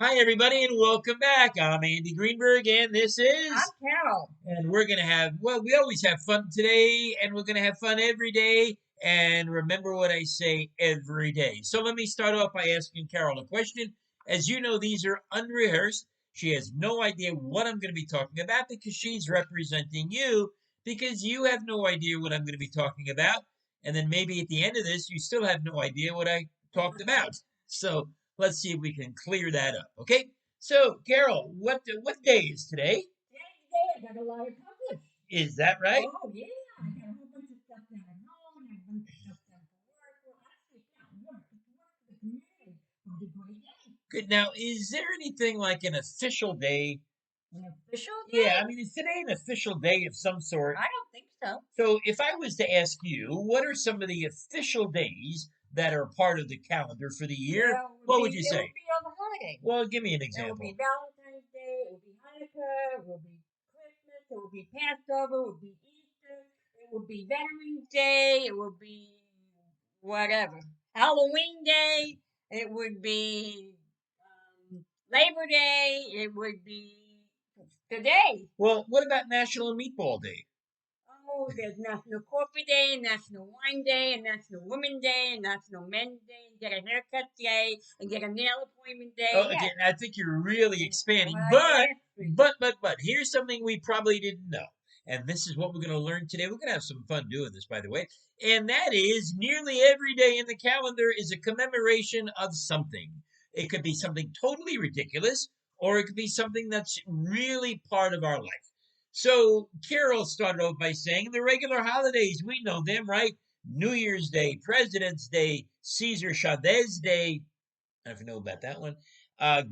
Hi, everybody, and welcome back. I'm Andy Greenberg, and this I'm is. Carol. And we're going to have, well, we always have fun today, and we're going to have fun every day. And remember what I say every day. So let me start off by asking Carol a question. As you know, these are unrehearsed. She has no idea what I'm going to be talking about because she's representing you, because you have no idea what I'm going to be talking about. And then maybe at the end of this, you still have no idea what I talked about. So let's see if we can clear that up. Okay. So, Carol, what day is today? Today I got a lot accomplished. Is that right? Oh, yeah. I got a whole bunch of stuff done at home and a bunch of stuff done for work. Well, actually, yeah, work. It's work for the community. It was a great day. Good. Now, is there anything like an official day? An official Yeah, day? I mean, is today an official day of some sort? I don't think so. So, if I was to ask you, what are some of the official days that are part of the calendar for the year? Well, What would you it would say? be all the holidays. Well, give me an It would be example. Valentine's Day. It would be Hanukkah. It would be Christmas. It would be Passover. It would be Easter. It would be Veterans Day. It would be whatever. Halloween Day. It would be Labor Day. It would be today. Well, what about National Meatball Day? Oh, there's National Coffee Day, National Wine Day, and National Women Day, and National Men's Day, and get a haircut day, and get a nail appointment day. Oh, Yes. again, I think you're really expanding, Well, but yes. here's something we probably didn't know, and this is what we're going to learn today. We're going to have some fun doing this, by the way, and that is nearly every day in the calendar is a commemoration of something. It could be something totally ridiculous, or it could be something that's really part of our life. So Carol started off by saying the regular holidays, we know them, right? New Year's Day, President's Day, Caesar Chavez Day. I don't know about that one.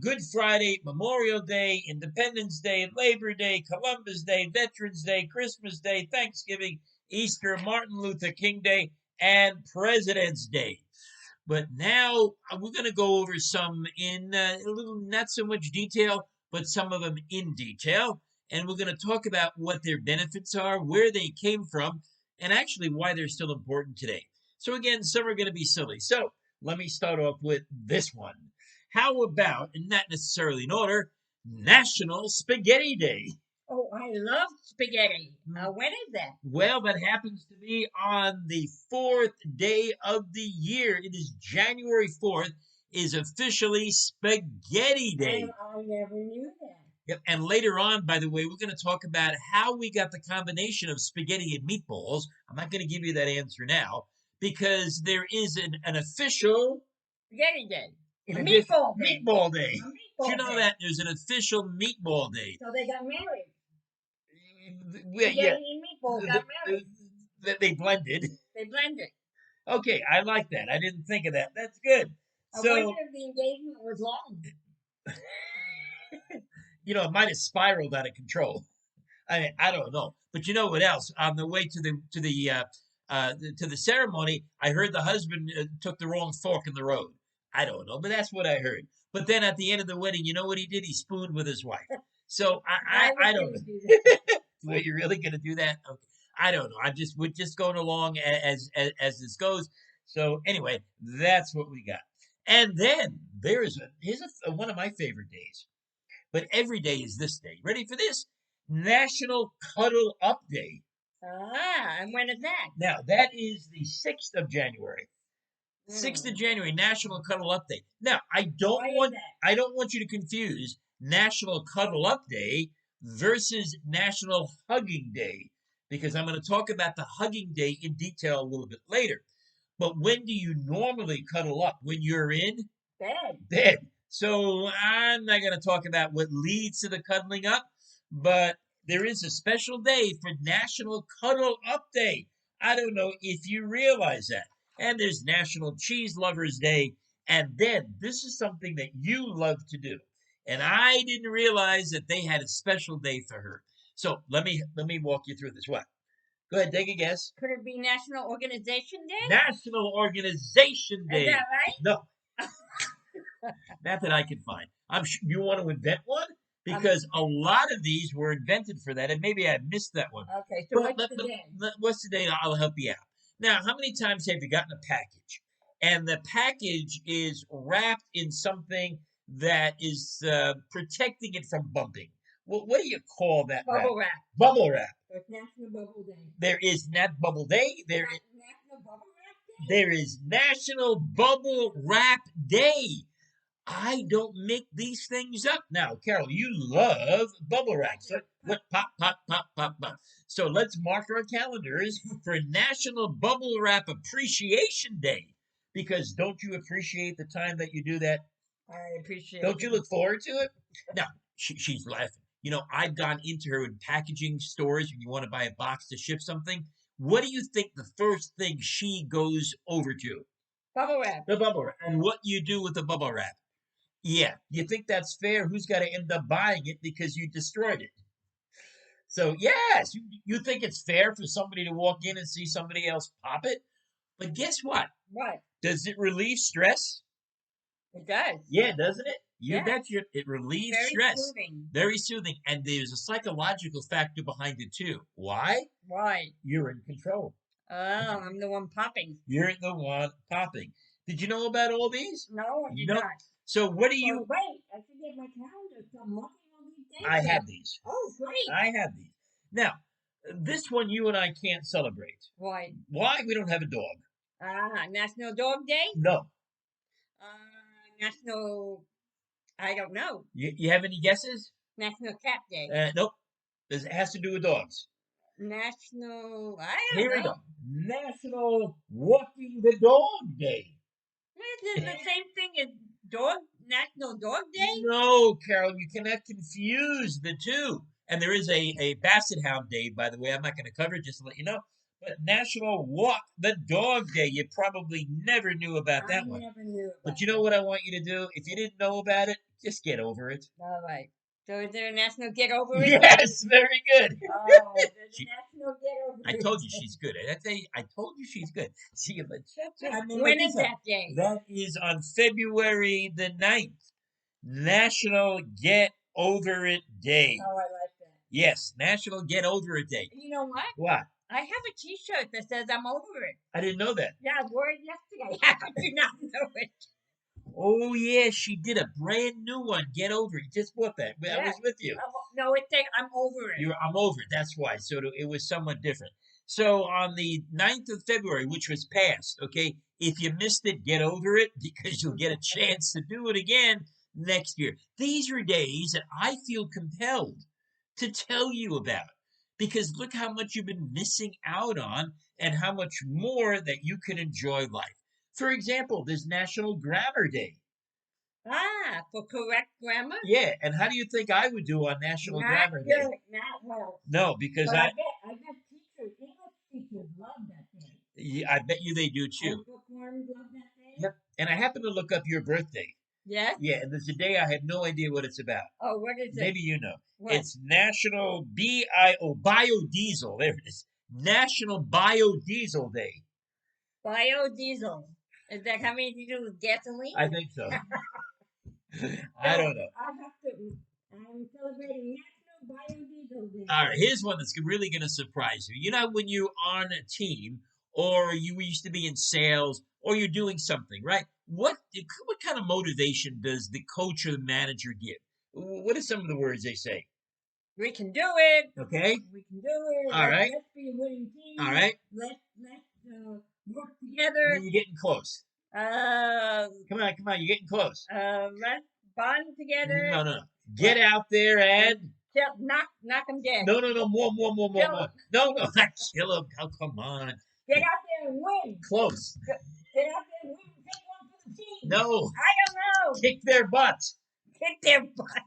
Good Friday, Memorial Day, Independence Day, Labor Day, Columbus Day, Veterans Day, Christmas Day, Thanksgiving, Easter, Martin Luther King Day, and President's Day. But now we're going to go over some in a little, not so much detail, but some of them in detail. And we're going to talk about what their benefits are, where they came from, and actually why they're still important today. So, again, some are going to be silly. So, let me start off with this one. How about, and not necessarily in order, National Spaghetti Day? Oh, I love spaghetti. When is that? Well, that happens to be on the fourth day of the year. It is January 4th, is officially Spaghetti Day. And I never knew that. Yep. And later on, by the way, we're going to talk about how we got the combination of spaghetti and meatballs. I'm not going to give you that answer now because there is an official Spaghetti Day. A an meatball day. meatball day. A Did meatball you know day. that there's an official meatball day? So they got married. Yeah, Spaghetti and meatballs got married. That they blended. They blended. Okay, I like that. I didn't think of that. That's good. I So, wonder if the engagement was long. it might have spiraled out of control. I mean, I don't know. But you know what else? On the way to the ceremony, I heard the husband took the wrong fork in the road. I don't know, but that's what I heard. But then at the end of the wedding, you know what he did? He spooned with his wife. So I don't know. Do that? Were you really going to do that? Okay. I don't know. We're just going along as this goes. So anyway, that's what we got. And then here's one of my favorite days. But every day is this day. Ready for this? National Cuddle Up Day. And when is that? Now that is the 6th of January. 6th of Hmm. January, National Cuddle Up Day. Now Why is that? I don't want you to confuse National Cuddle Up Day versus National Hugging Day because I'm going to talk about the hugging day in detail a little bit later. But when do you normally cuddle up? When you're in Bed. bed. So I'm not going to talk about what leads to the cuddling up, but there is a special day for National Cuddle Up Day. I don't know if you realize that. And there's National Cheese Lovers Day. And then this is something that you love to do. And I didn't realize that they had a special day for her. So let me walk you through this. What? Go ahead, take a guess. Could it be National Organization Day? National Organization Is Day. that right? No, not that I can find. I'm sure you want to invent one because a lot of these were invented for that, and maybe I missed that one. Okay, so But what's the day? what's the date? I'll help you out. Now, how many times have you gotten a package, and the package is wrapped in something that is protecting it from bumping. What do you call that wrap? Bubble wrap. Bubble wrap. It's National Bubble Day. There is Nat Bubble Day. National Bubble Wrap Day? There is National Bubble Wrap Day. I don't make these things up. Now, Carol, you love bubble wrap. So what pop, pop, pop, pop, pop. So let's mark our calendars for National Bubble Wrap Appreciation Day. Because don't you appreciate the time that you do that? I appreciate Don't it. you look forward to it? Now, she's laughing. You know, I've gone into her in packaging stores when you want to buy a box to ship something. What do you think the first thing she goes over to? Bubble wrap. The bubble wrap. And what you do with the bubble wrap? Yeah, you think that's fair? Who's got to end up buying it because you destroyed it? So, yes, you think it's fair for somebody to walk in and see somebody else pop it? But guess what? What? Does it relieve stress? It does. Yeah, doesn't it? You Yeah. betcha. It relieves Very stress. soothing. Very soothing. And there's a psychological factor behind it, too. Why? Why? You're in control. Oh, I'm the one popping. You're the one popping. Did you know about all these? No, I did No. not. So, what do Oh, you. wait, I should get my calendar. So I'm marking all these days. I down. have these. Oh, great. I have these. Now, this one you and I can't celebrate. Why? Why? We don't have a dog. National Dog Day? No. National, I don't know. You have any guesses? National Cat Day. Nope. It has to do with dogs. National, I don't Here know. we go. National Walking the Dog Day. Is it the same thing as National Dog Day? No, Carol, you cannot confuse the two. And there is a Basset Hound Day, by the way. I'm not going to cover it, just to let you know. But National Walk the Dog Day, you probably never knew about that one. I never knew about But you know what I want you to do? If you didn't know about it, just get over it. All right. So is there a National Get Over It Day? Yes, very good. Oh, there's a National Get Over I It told you Day. she's good. I told you she's good. See, but When is that day? That is on February the 9th. National Get Over It Day. Oh, I like that. Yes, National Get Over It Day. You know what? What? I have a T-shirt that says I'm over it. I didn't know that. Yeah, I wore it yesterday. How could you not know it? Oh, yeah, she did a brand new one. Get Over It. Just bought that. I Yeah. was with you. No, it said I'm over it. I'm over it. That's why. So it was somewhat different. So on the 9th of February, which was passed, okay, if you missed it, get over it because you'll get a chance to do it again next year. These are days that I feel compelled to tell you about because look how much you've been missing out on and how much more that you can enjoy life. For example, there's National Grammar Day. For correct grammar? Yeah, and how do you think I would do on National Grammar Day? Not well. No, because But I bet teachers, English teachers love that day. yeah, I bet you they do too. And bookworms love that day. Yep. And I happen to look up your birthday. Yes? Yeah, and there's a day I have no idea what it's about. Oh, what is it? Maybe you know. What? It's National Biodiesel. There it is. National Biodiesel Day. Biodiesel. Is that how many do with gasoline? I think so. I don't know. I'm celebrating National Biodiesel Day. All right, here's one that's really going to surprise you. You know, when you're on a team or you used to be in sales or you're doing something, right? What kind of motivation does the coach or the manager give? What are some of the words they say? We can do it. Okay. We can do it. All right. Let's be a winning team. All right. Let's work together. You're getting close. Come on. You're getting close. Let's bond together. No. Get out there and knock them dead. no. More. Kill 'em. No, not kill them. Oh, come on. Get out there and win. Close. Get out there and win. Take one for the team. No. I don't know. Kick their butts. Kick their butt.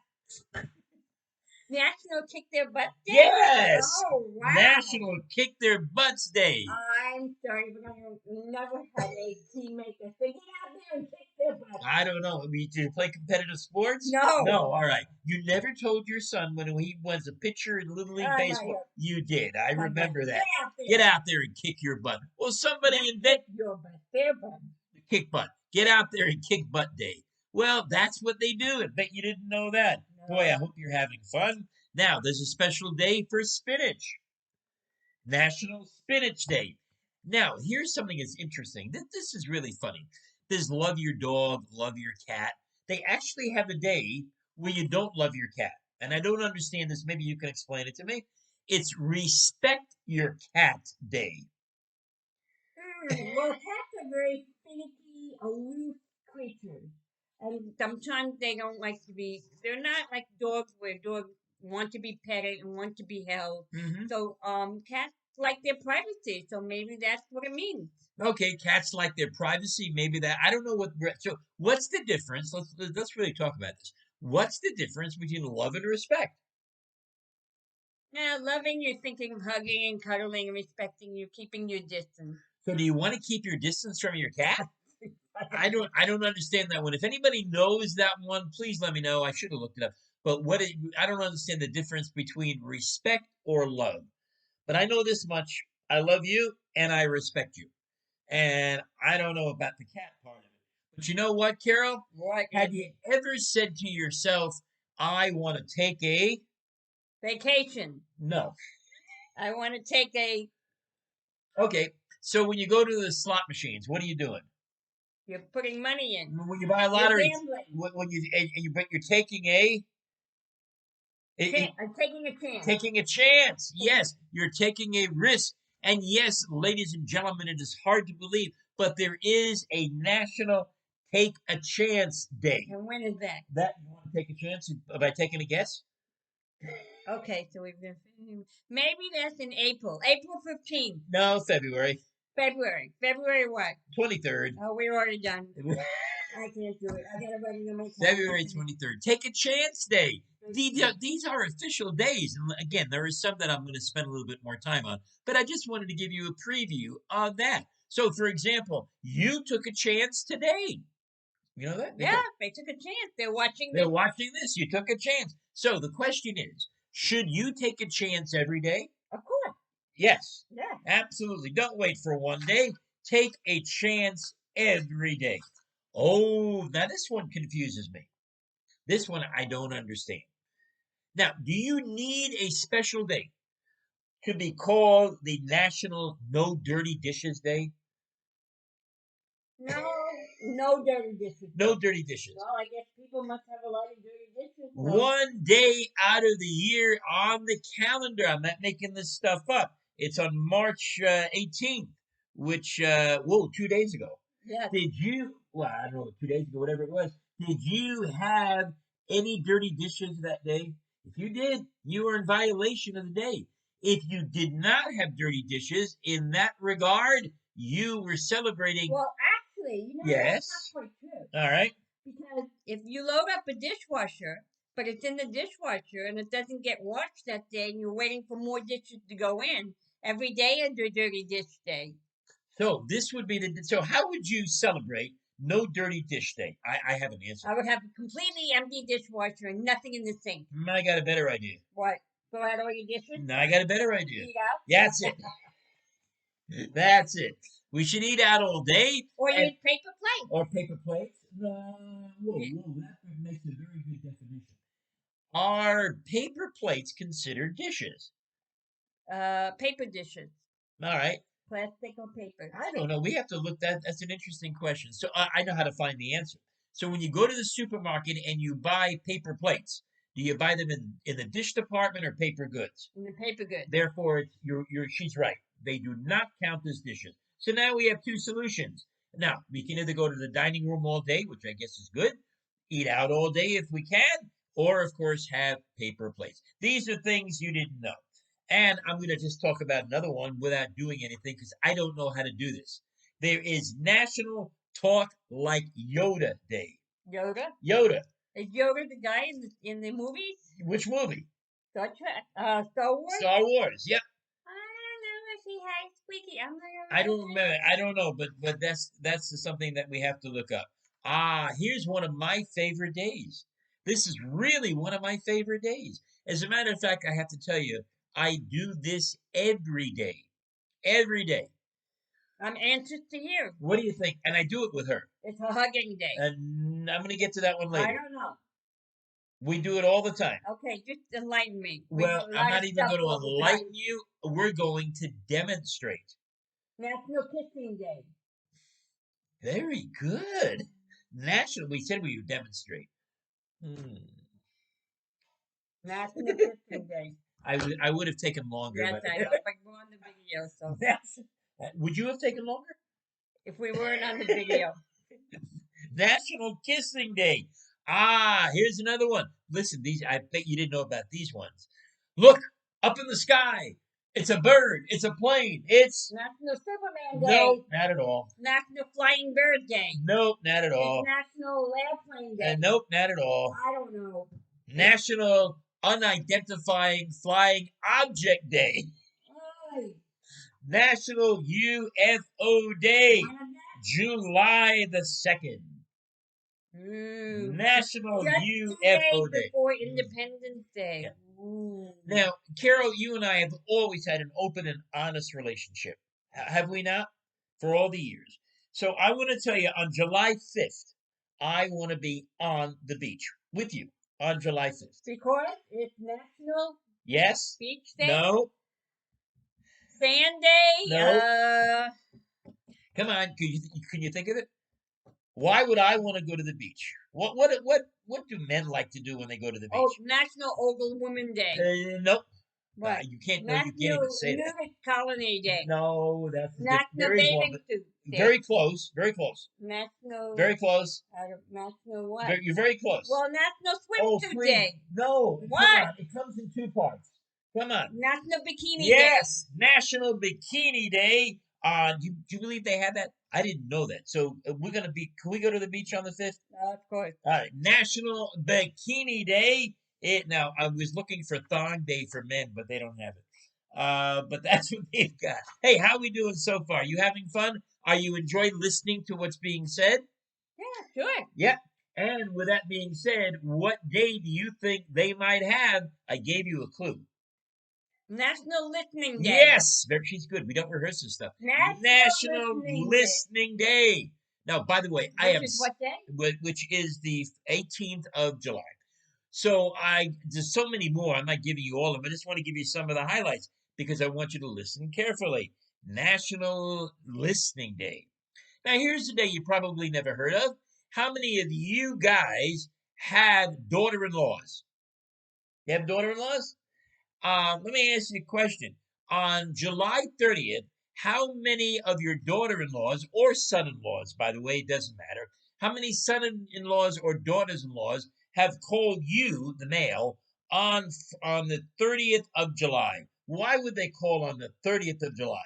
National Kick Their Butt Day? Yes. Oh, wow. National Kick Their Butts Day. I'm sorry, but I never had a teammate that said, get out there and kick their butt. I don't know. Did you play competitive sports? No. No, all right. You never told your son when he was a pitcher in Little League Baseball. You did. I remember that. Get out there and kick your butt. Well, somebody invented your butt, their butt. Kick butt. Get out there and kick butt day. Well, that's what they do. I bet you didn't know that. No. Boy, I hope you're having fun. Now, there's a special day for spinach. National Spinach Day. Now, here's something that's interesting. This is really funny. There's love your dog, love your cat. they actually have a day where you don't love your cat. And I don't understand this. Maybe you can explain it to me. It's Respect Your Cat Day. Well, cats are very finicky, aloof creatures. And sometimes they don't like to be, they're not like dogs where dogs want to be petted and want to be held. Hmm. So, cats like their privacy. So maybe that's what it means. Okay, cats like their privacy. Maybe that I don't know what. So, what's the difference? Let's really talk about this. What's the difference between love and respect? Now, loving, you're thinking of hugging and cuddling and respecting you, keeping your distance. So, do you want to keep your distance from your cat? I don't understand that one. If anybody knows that one, please let me know. I should have looked it up. But I don't understand the difference between respect or love. But I know this much. I love you and I respect you. And I don't know about the cat part of it. But you know what, Carol? What Have is you it? ever said to yourself, I want to take a Vacation. no. I want to take a, Okay. So when you go to the slot machines, what are you doing? you're putting money in. When you buy a You're lottery, gambling. when you but you're taking a I'm taking a chance. taking a chance. Yes, you're taking a risk. And yes, ladies and gentlemen, it is hard to believe, but there is a national Take a Chance Day. And when is that? That you want to take a chance by taking a guess? Okay, so we've been maybe that's in April. April 15th. No, February February. February what? 23rd. Oh, we're already done. I can't do it. I gotta write it on my February calendar. 23rd. Take a Chance Day. These are official days. And again, there is some that I'm going to spend a little bit more time on, but I just wanted to give you a preview of that. So, for example, you took a chance today. You know that? Yeah, they took a chance. They're watching They're this. watching this. You took a chance. So the question is, should you take a chance every day? Of course. Yes, Yeah. absolutely. Don't wait for one day. Take a chance every day. Oh, now this one confuses me. This one I don't understand. Now, do you need a special day to be called the National No Dirty Dishes Day? No dirty dishes. No dirty dishes. Well, I guess people must have a lot of dirty dishes. So. One day out of the year on the calendar. I'm not making this stuff up. It's on March 18th, which, whoa, 2 days ago. Yes. Did you, well, I don't know, 2 days ago, whatever it was, did you have any dirty dishes that day? If you did, you were in violation of the day. If you did not have dirty dishes, in that regard, you were celebrating. Well, actually, you know, Yes. that's not quite true. All right. Because if you load up a dishwasher, but it's in the dishwasher and it doesn't get washed that day, and you're waiting for more dishes to go in, every day is a dirty dish day. So this would be so how would you celebrate No Dirty Dish Day? I have an answer. I would have a completely empty dishwasher and nothing in the sink. I got a better idea. What? Throw out all your dishes? No, I got a better idea. Eat out? That's it. That's it. We should eat out all day. Or and- use paper plates. Or paper plates. Whoa, that makes a very good definition. Are paper plates considered dishes? Paper dishes. All right. Plastic or paper? I don't know. We have to look that. That's an interesting question. So I know how to find the answer. So when you go to the supermarket and you buy paper plates, do you buy them in the dish department or paper goods? In the paper goods. Therefore, she's right. They do not count as dishes. So now we have two solutions. Now we can either go to the dining room all day, which I guess is good, eat out all day if we can, or of course have paper plates. These are things you didn't know. And I'm going to just talk about another one without doing anything because I don't know how to do this. There is National Talk Like Yoda Day. Yoda? Yoda. Is Yoda the guy in the movies? Which movie? Star Trek. Star Wars? Star Wars. Yep. I don't know if he has squeaky. I'm not I don't remember. I don't know, but that's something that we have to look up. Here's one of my favorite days. This is really one of my favorite days. As a matter of fact, I have to tell you, I do this every day. Every day. I'm anxious to hear. What do you think? And I do it with her. It's a hugging day. And I'm going to get to that one later. I don't know. We do it all the time. Okay, just enlighten me. Well, I'm not even going to enlighten you. We're going to demonstrate. National Kissing Day. Very good. National. We said we would demonstrate. National Kissing Day. I would have taken longer, Yes, but I know, but we're on the video, so that's. Would you have taken longer? if we weren't on the video. National Kissing Day. Ah, here's another one. Listen, these I bet you didn't know about these ones. Look up in the sky. It's a bird. It's a plane. It's National Superman Day. no, not at all. National Flying Bird Day. Nope, not at all. It's National Airplane Day. Nope, not at all. I don't know. National Unidentifying Flying Object Day. Hey, National UFO Day. none of that? July the 2nd. National Just 2 days UFO Day. before Independence Day. Yeah. Ooh. Now, Carol, you and I have always had an open and honest relationship. Have we not? For all the years. So I want to tell you, on July 5th, I want to be on the beach with you on July 5th. Because it's National Yes? Beach Day. No? Sand Day. No. Come on, can you think of it? Why would I want to go to the beach? What do men like to do when they go to the beach? Oh, National Ogle Woman Day. Nope. What? You can't. No, you can't National even say that. Nudist Colony Day. No, that's National there is one, Bathing but Suit Day. very close. Very close. National. Very close. National what? You're very close. Well, National Swimsuit free. Day. No. What? Come on. It comes in 2 parts. Come on. National Bikini Day. Yes, National Bikini Day. Do you believe they had that? I didn't know that. So we're gonna be. Can we go to the beach on the 5th? Of course. All right, National Bikini Day. Now I was looking for Thong Day for men, but they don't have it. But that's what they've got. Hey, how we doing so far? You having fun? Are you enjoying listening to what's being said? Yeah, sure. Yep. And with that being said, what day do you think they might have? I gave you a clue. National Listening Day. Yes, she's good. We don't rehearse this stuff. National Listening Day. Now, by the way, I am Which is what day? which is the 18th of July. So there's so many more. I'm not giving you all of them. I just want to give you some of the highlights because I want you to listen carefully. National Listening Day. Now, here's the day you probably never heard of. How many of you guys have daughter-in-laws? You have daughter-in-laws? Let me ask you a question. On July 30th, how many of your daughter-in-laws or son-in-laws, by the way, it doesn't matter, how many son-in-laws or daughters-in-laws have called you, the male, on the 30th of July? Why would they call on the 30th of July?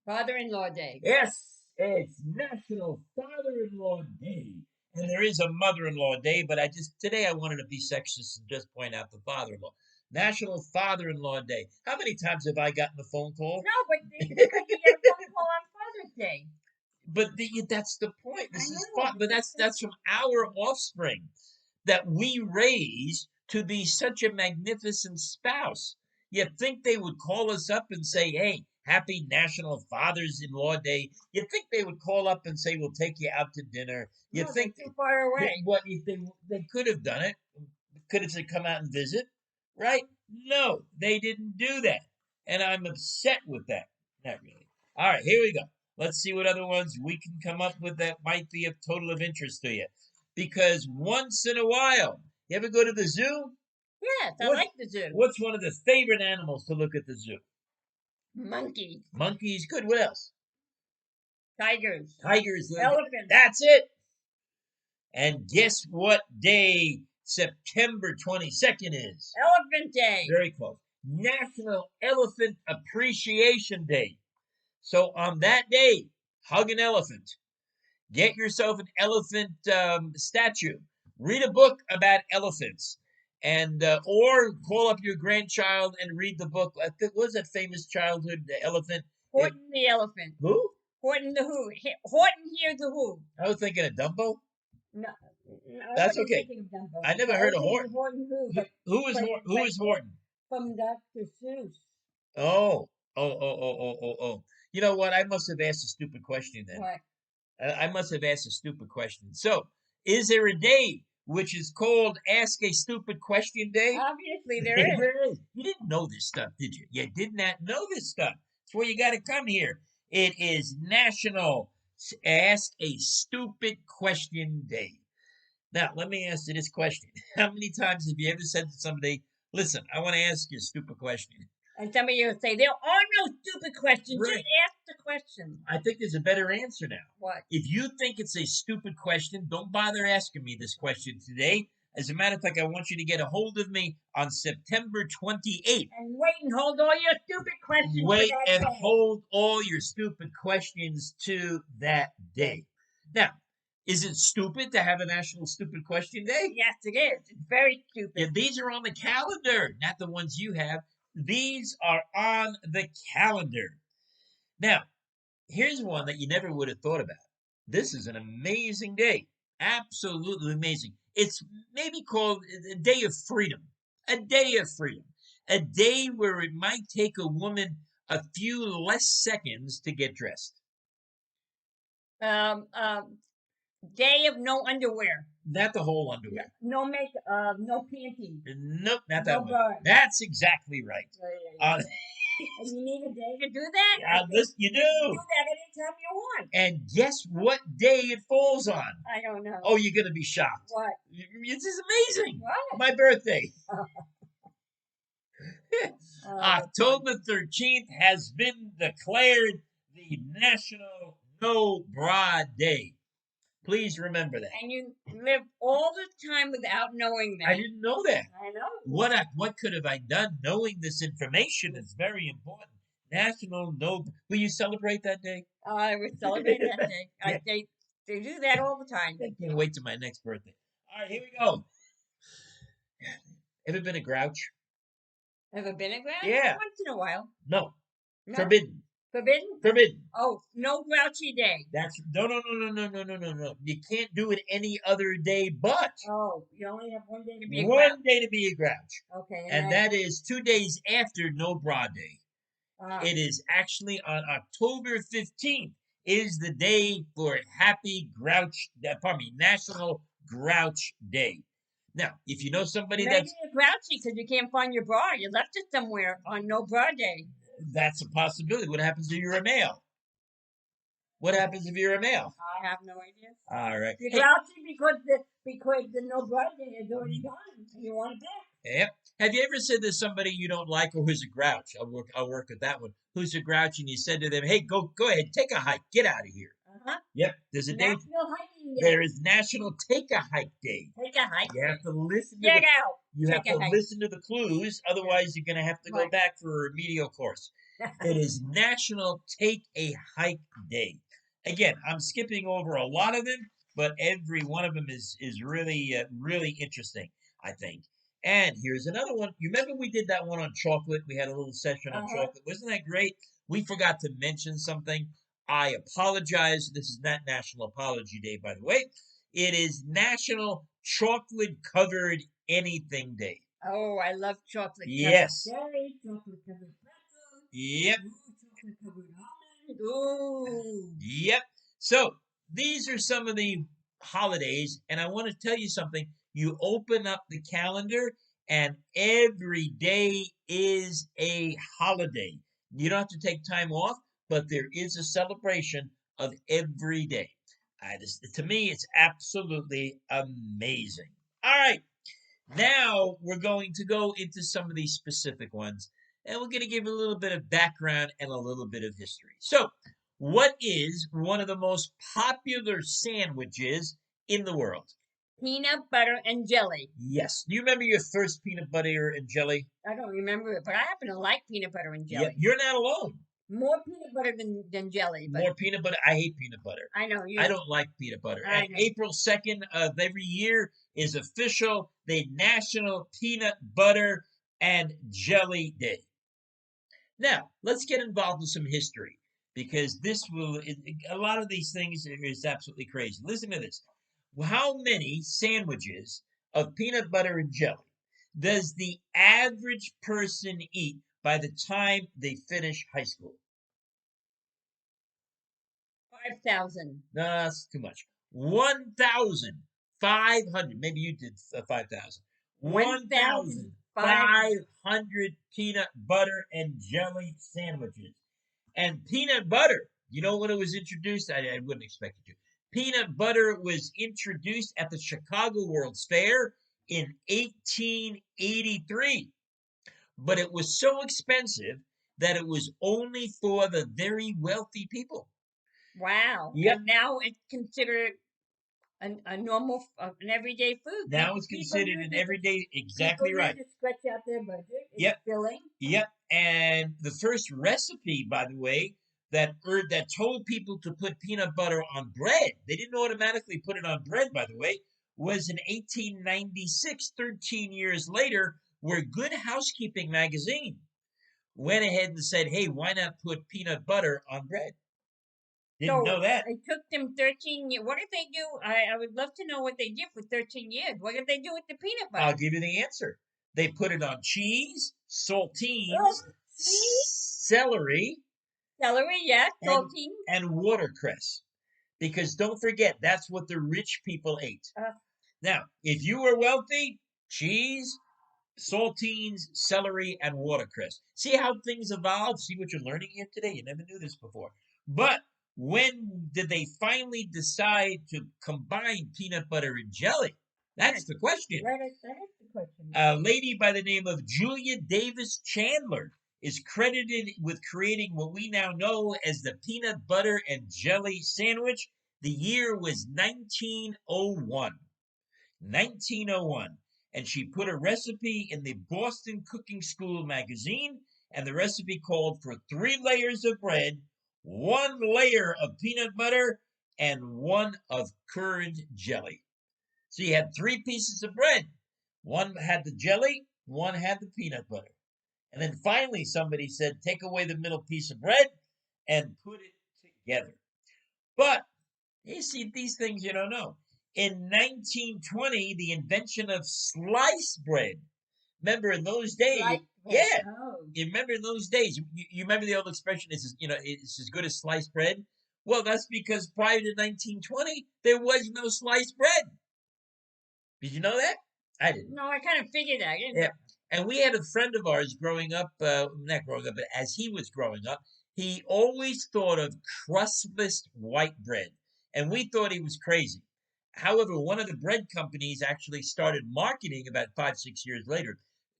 Father-in-law Day. Yes, it's National Father-in-Law Day. And there is a Mother-in-Law Day, but today I wanted to be sexist and just point out the father-in-law. National Father-in-Law Day. How many times have I gotten a phone call? No, but because you get a phone call on Father's Day. But that's the point. This is know, fun. But that's from our offspring that we raise to be such a magnificent spouse. You'd think they would call us up and say, hey, happy National Fathers-in-Law Day. You'd think they would call up and say, we'll take you out to dinner. You'd No, think they're too far away. what if they could have done it? Could have said, come out and visit, right? No, they didn't do that. And I'm upset with that. Not really. All right, here we go. Let's see what other ones we can come up with that might be of total of interest to you. Because once in a while, you ever go to the zoo? Yes, I like the zoo. What's one of the favorite animals to look at the zoo? Monkeys. Monkeys, good. What else? Tigers. Tigers. Elephants. That's it. And guess what day September 22nd is? Elephant Day. Very close. National Elephant Appreciation Day. So on that day, hug an elephant. Get yourself an elephant statue. Read a book about elephants. And or call up your grandchild and read the book. What was that famous childhood elephant? Horton the elephant. Who? Horton the Who. Horton Hears the Who. I was thinking of Dumbo. No, That's okay. I never heard of Horton. Horton Who. But Who is Horton? from Dr. Seuss. Oh. You know what? I must have asked a stupid question then. What? I must have asked a stupid question. So, is there a day which is called Ask a Stupid Question Day? Obviously, there is. There is. You didn't know this stuff, did you? You did not know this stuff. That's where you got to come here. It is National Ask a Stupid Question Day. Now, let me ask you this question. How many times have you ever said to somebody, listen, I want to ask you a stupid question? And somebody will say, there are no stupid questions. Right. Just ask the question. I think there's a better answer now. What? If you think it's a stupid question, don't bother asking me this question today. As a matter of fact, I want you to get a hold of me on September 28th. And wait and hold all your stupid questions Wait for that and day. hold all your stupid questions to that day. Now, is it stupid to have a National Stupid Question Day? Yes, it is. It's very stupid. Yeah, these are on the calendar, not the ones you have. These are on the calendar. Now, here's one that you never would have thought about. This is an amazing day. Absolutely amazing. It's maybe called a day of freedom. A day of freedom. A day where it might take a woman a few less seconds to get dressed. Day of no underwear. Not the whole underwear. No makeup, no panties. Nope, not that No one. bra. That's exactly right. And you need a day to do that? You You do. do that anytime you want. And guess what day it falls on? I don't know. Oh, you're going to be shocked. What? This is amazing. What? My birthday. Oh, October 13th has been declared the National No Bra Day. Please remember that. And you live all the time without knowing that. I didn't know that. I know. What could have I done? Knowing this information is very important. National No. Will you celebrate that day? I would celebrate that day. Yeah. They do that all the time. I can't wait till my next birthday. All right, here we go. Ever been a grouch? Ever been a grouch? Yeah. Once in a while. No. No. Forbidden. Forbidden? Forbidden. Oh, no grouchy day. That's no. You can't do it any other day but Oh, you only have one day to be a one grouch. day to be a grouch. Okay. And that is 2 days after No Bra Day. Uh, It is actually on October 15th is the day for National Grouch Day. Now, if you know somebody maybe you're grouchy because you can't find your bra. You left it somewhere on no bra day. that's a possibility. What happens if you're a male? What happens if you're a male? I have no idea. All right. You're Hey, grouchy because the no bra day is already gone and you want it back. yep. Have you ever said to somebody you don't like or who's a grouch? I'll work with that one. Who's a grouch? And you said to them, "Hey, go ahead, take a hike, get out of here." Uh-huh. Yep. There's a day. National hiking day. There is National Take a Hike Day. Take a hike. You have to listen to Get the, out. you have Take a to hike. listen to the clues, otherwise you're going to have to go Right. back for a remedial course. It is National Take a Hike Day. Again, I'm skipping over a lot of them, but every one of them is really really interesting, I think. And here's another one. You remember we did that one on chocolate? We had a little session on Uh-huh. chocolate. Wasn't that great? We forgot to mention something. I apologize. This is not National Apology Day, by the way. It is National Chocolate Covered Anything Day. Oh, I love chocolate. Yes. Cherry, chocolate covered pretzels. Yep. Chocolate covered almond. Ooh. Yep. So these are some of the holidays, and I want to tell you something. You open up the calendar, and every day is a holiday. You don't have to take time off, but there is a celebration of every day. To me, it's absolutely amazing. All right. Now we're going to go into some of these specific ones, and we're going to give a little bit of background and a little bit of history. So, what is one of the most popular sandwiches in the world? Peanut butter and jelly. Yes. Do you remember your first peanut butter and jelly? I don't remember it, but I happen to like peanut butter and jelly. Yeah, you're not alone. More peanut butter than jelly. But More peanut butter. I hate peanut butter. I know you. I don't like peanut butter. I And know. April 2nd of every year is official the National Peanut Butter and Jelly Day. Now, let's get involved in some history because a lot of these things is absolutely crazy. Listen to this. How many sandwiches of peanut butter and jelly does the average person eat by the time they finish high school? 5,000. No, that's too much. 1,500. Maybe you did 5,000. 1,500 peanut butter and jelly sandwiches. And peanut butter You know when it was introduced? I wouldn't expect you to. Peanut butter was introduced at the Chicago World's Fair in 1883, but it was so expensive that it was only for the very wealthy people. Wow. Yep. And now it's considered a normal, an everyday food. Now it's People considered use an it. everyday, People exactly use right. it to stretch out their budget. It's Yep. filling. Yep. And the first recipe, by the way, that told people to put peanut butter on bread, they didn't automatically put it on bread, by the way, was in 1896, 13 years later, where Good Housekeeping magazine went ahead and said, hey, why not put peanut butter on bread? Didn't So know that. it took them 13 years. What did they do? I would love to know what they did for 13 years. What did they do with the peanut butter? I'll give you the answer. They put it on cheese, saltines, Oh, see? celery, Celery, yes. and, Saltine. and watercress. Because don't forget, that's what the rich people ate. Now, if you were wealthy, cheese, saltines, celery, and watercress. See how things evolve? See what you're learning here today? You never knew this before. But when did they finally decide to combine peanut butter and jelly? That's the question. That is the question. A lady by the name of Julia Davis Chandler is credited with creating what we now know as the peanut butter and jelly sandwich. The year was 1901. 1901. And she put a recipe in the Boston Cooking School magazine, and the recipe called for 3 layers of bread, 1 layer of peanut butter, and 1 of curd jelly. So you had 3 pieces of bread. One had the jelly, one had the peanut butter. And then finally somebody said, take away the middle piece of bread and put it together. But you see, these things you don't know. In 1920, the invention of sliced bread. Remember in those days, yeah. Oh. You remember in those days, you remember the old expression, it's as good as sliced bread? Well, that's because prior to 1920, there was no sliced bread. Did you know that? I didn't. No, I kind of figured that. Yeah. And we had a friend of ours growing up, not growing up, but as he was growing up, he always thought of crustless white bread. And we thought he was crazy. However, one of the bread companies actually started marketing about 5, 6 years later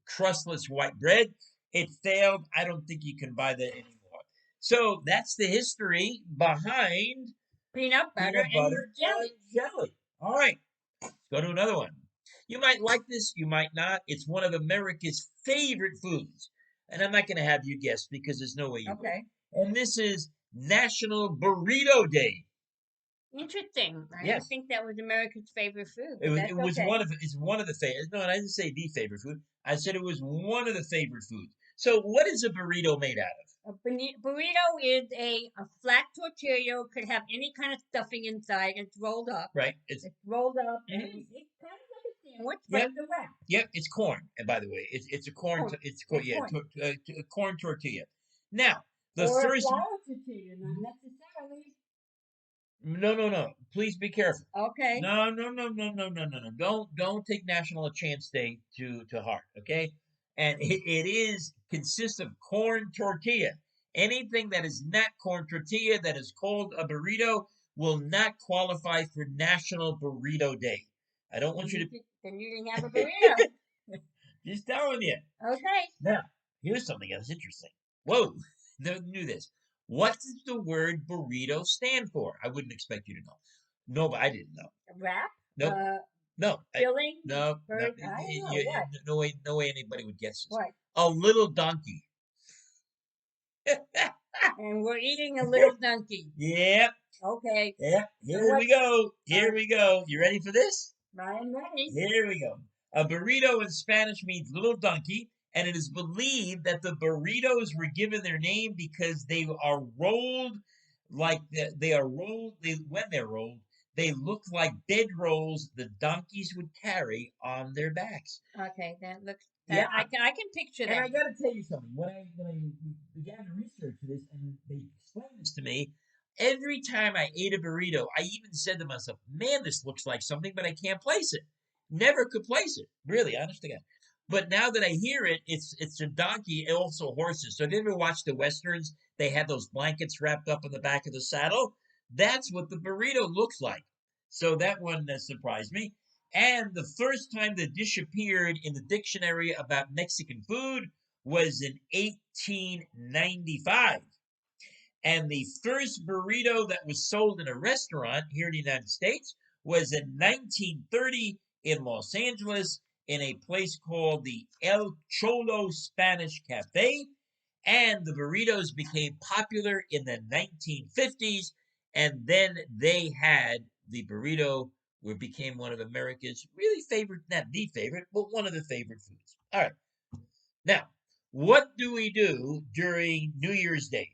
crustless white bread. It failed. I don't think you can buy that anymore. So that's the history behind peanut butter and jelly. All right, let's go to another one. You might like this, you might not. It's one of America's favorite foods. And I'm not going to have you guess because there's no way you will. And this is National Burrito Day. Interesting. I didn't think that was America's favorite food. It was it's one of the favorite. No, I didn't say the favorite food. I said it was one of the favorite foods. So what is a burrito made out of? A burrito is a flat tortilla. Could have any kind of stuffing inside. It's rolled up. Right. It's rolled up. And it's kind of like a sandwich, but it's a wrap. Yep. It's corn. And by the way, it's a corn. Corn tortilla. Now the first. Flour tortilla, not necessarily. No. Please be careful. Okay. No. Don't take National Chance Day to heart. Okay. And it consists of corn tortilla. Anything that is not corn tortilla that is called a burrito will not qualify for National Burrito Day. I don't want you to. Then you didn't have a burrito. Just telling you. Okay. Now, here's something else interesting. Whoa, never knew this. What does the word burrito stand for? I wouldn't expect you to know. No, but I didn't know. Wrap? Nope. No. Filling? No. No way anybody would guess this. What? A little donkey. And we're eating a little donkey. Yep. Okay. Yep. Here we go. You ready for this? I'm ready. Here we go. A burrito in Spanish means little donkey, and it is believed that the burritos were given their name because they are rolled like when they're rolled, they look like bed rolls the donkeys would carry on their backs. Okay, that looks. Yeah, I can picture that. And I got to tell you something. When I began to research this, and they explained this to me, every time I ate a burrito, I even said to myself, "Man, this looks like something, but I can't place it. Never could place it. Really, honest to God." But now that I hear it, it's a donkey and also horses. So if you ever watch the westerns, they had those blankets wrapped up in the back of the saddle. That's what the burrito looks like. So that one surprised me. And the first time the dish appeared in the dictionary about Mexican food was in 1895. And the first burrito that was sold in a restaurant here in the United States was in 1930 in Los Angeles in a place called the El Cholo Spanish Cafe. And the burritos became popular in the 1950s. And then they had the burrito, where it became one of America's really favorite, not the favorite, but one of the favorite foods. All right. Now, what do we do during New Year's Day?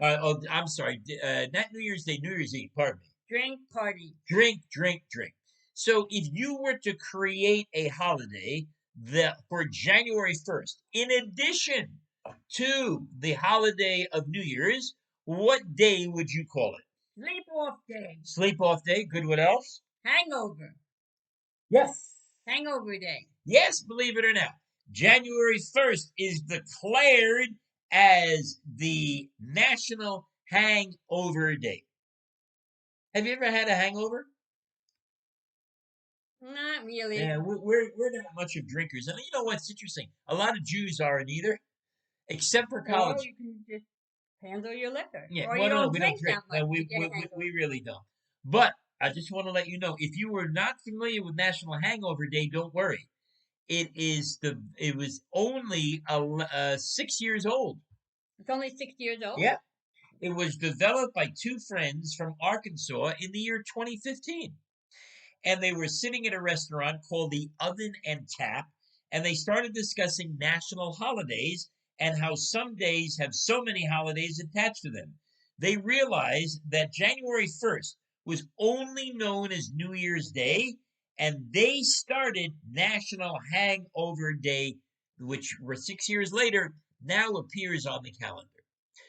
I'm sorry, not New Year's Day, New Year's Eve, pardon me. Drink party. Drink, drink, drink. So if you were to create a holiday for January 1st, in addition to the holiday of New Year's, what day would you call it? Sleep off day. Sleep off day. Good. What else? Hangover. Yes. Hangover day. Yes, believe it or not. January 1st is declared as the National Hangover Day. Have you ever had a hangover? Not really. Yeah, we're not much of drinkers. And you know what's interesting? A lot of Jews aren't either, except for Or college. you can just handle your liquor. Yeah, Or well, you no, don't we don't drink drink. that much. No, to get a hangover. we really don't. But I just want to let you know, if you were not familiar with National Hangover Day, don't worry. It was only 6 years old. It's only 6 years old? Yeah. It was developed by two friends from Arkansas in the year 2015. And they were sitting at a restaurant called the Oven and Tap, and they started discussing national holidays and how some days have so many holidays attached to them. They realized that January 1st was only known as New Year's Day, and they started National Hangover Day, which 6 years later now appears on the calendar.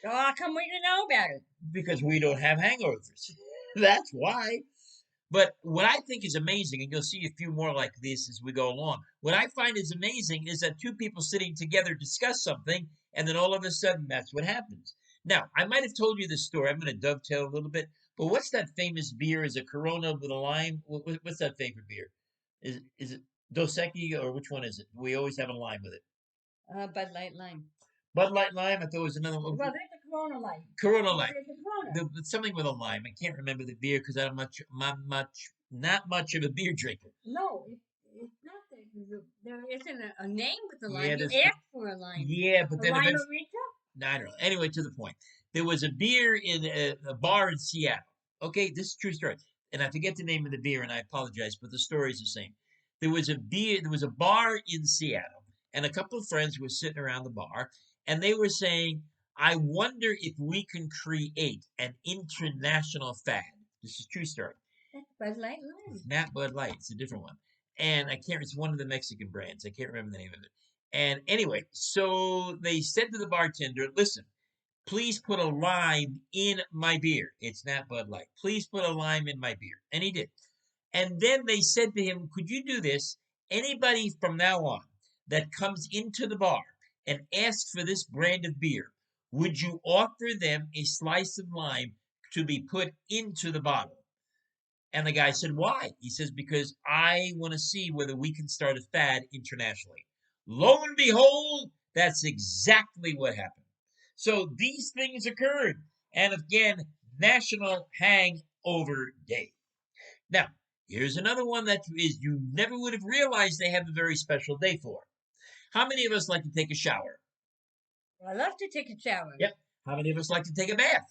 So how come we didn't know about it? Because we don't have hangovers. That's why. But what I think is amazing, and you'll see a few more like this as we go along, what I find is amazing is that two people sitting together discuss something, and then all of a sudden that's what happens. Now, I might have told you this story. I'm going to dovetail a little bit. But what's that famous beer? Is it Corona with a lime? What's that favorite beer? Is it Dos Equis, or which one is it? We always have a lime with it. Bud Light Lime. Bud Light Lime? I thought it was another one. Well, there's a Corona Lime. Corona Lime. There's a Corona. Something with a lime. I can't remember the beer because I'm not much of a beer drinker. No, it's not that. There isn't a name with the Yeah, lime. there's You asked for a lime. Yeah, but A then eventually, Lime-A-Rita? I don't know. Anyway, to the point. There was a beer in a bar in Seattle. Okay, this is a true story. And I forget the name of the beer, and I apologize, but the story is the same. There was a bar in Seattle, and a couple of friends were sitting around the bar, and they were saying, I wonder if we can create an international fad. This is a true story. That's Bud Light Lime. It's not Bud Light, it's a different one. And it's one of the Mexican brands. I can't remember the name of it. And anyway, so they said to the bartender, listen, please put a lime in my beer. It's not Bud Light. Please put a lime in my beer. And he did. And then they said to him, could you do this? Anybody from now on that comes into the bar and asks for this brand of beer, would you offer them a slice of lime to be put into the bottle? And the guy said, why? He says, because I want to see whether we can start a fad internationally. Lo and behold, that's exactly what happened. So these things occurred. And again, National Hangover Day. Now, here's another one that is you never would have realized they have a very special day for. How many of us like to take a shower? Well, I love to take a shower. Yep. How many of us like to take a bath?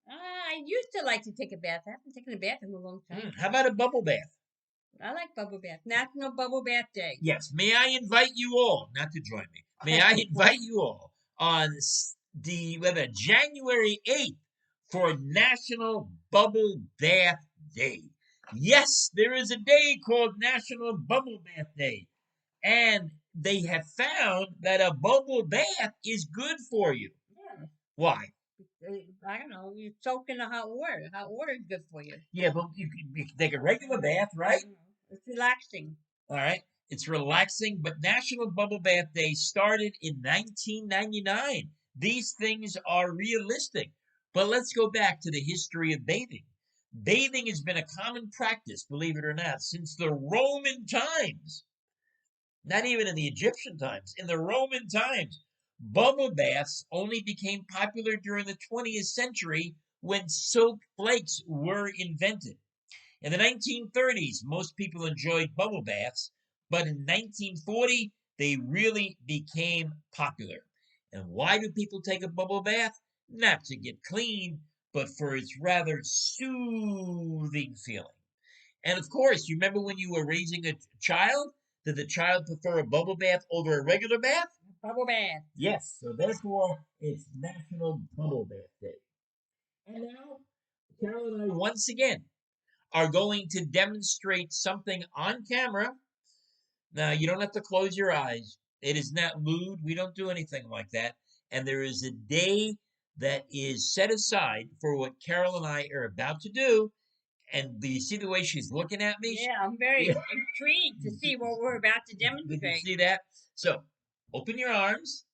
I used to like to take a bath. I haven't taken a bath in a long time. How about a bubble bath? I like bubble bath. National Bubble Bath Day. Yes. May I invite you all, not to join me, may I invite you all on January 8th for National Bubble Bath Day. Yes, there is a day called National Bubble Bath Day. And they have found that a bubble bath is good for you. Yeah. Why? I don't know. You soak in the hot water. Hot water is good for you. Yeah, but you can take a regular bath, right? It's relaxing. All right. It's relaxing, but National Bubble Bath Day started in 1999. These things are realistic. But let's go back to the history of bathing. Bathing has been a common practice, believe it or not, since the Roman times. Not even in the Egyptian times, in the Roman times. Bubble baths only became popular during the 20th century when soap flakes were invented. In the 1930s, most people enjoyed bubble baths, but in 1940, they really became popular. And why do people take a bubble bath? Not to get clean, but for its rather soothing feeling. And of course, you remember when you were raising a child? Did the child prefer a bubble bath over a regular bath? Bubble bath. Yes, so therefore it's National Bubble Bath Day. And now, Carol and I once again are going to demonstrate something on camera. Now, you don't have to close your eyes. It is not lewd. We don't do anything like that. And there is a day that is set aside for what Carol and I are about to do. And do you see the way she's looking at me? Yeah, I'm very Yeah. intrigued to see what we're about to Did you demonstrate. see that? So, open your arms.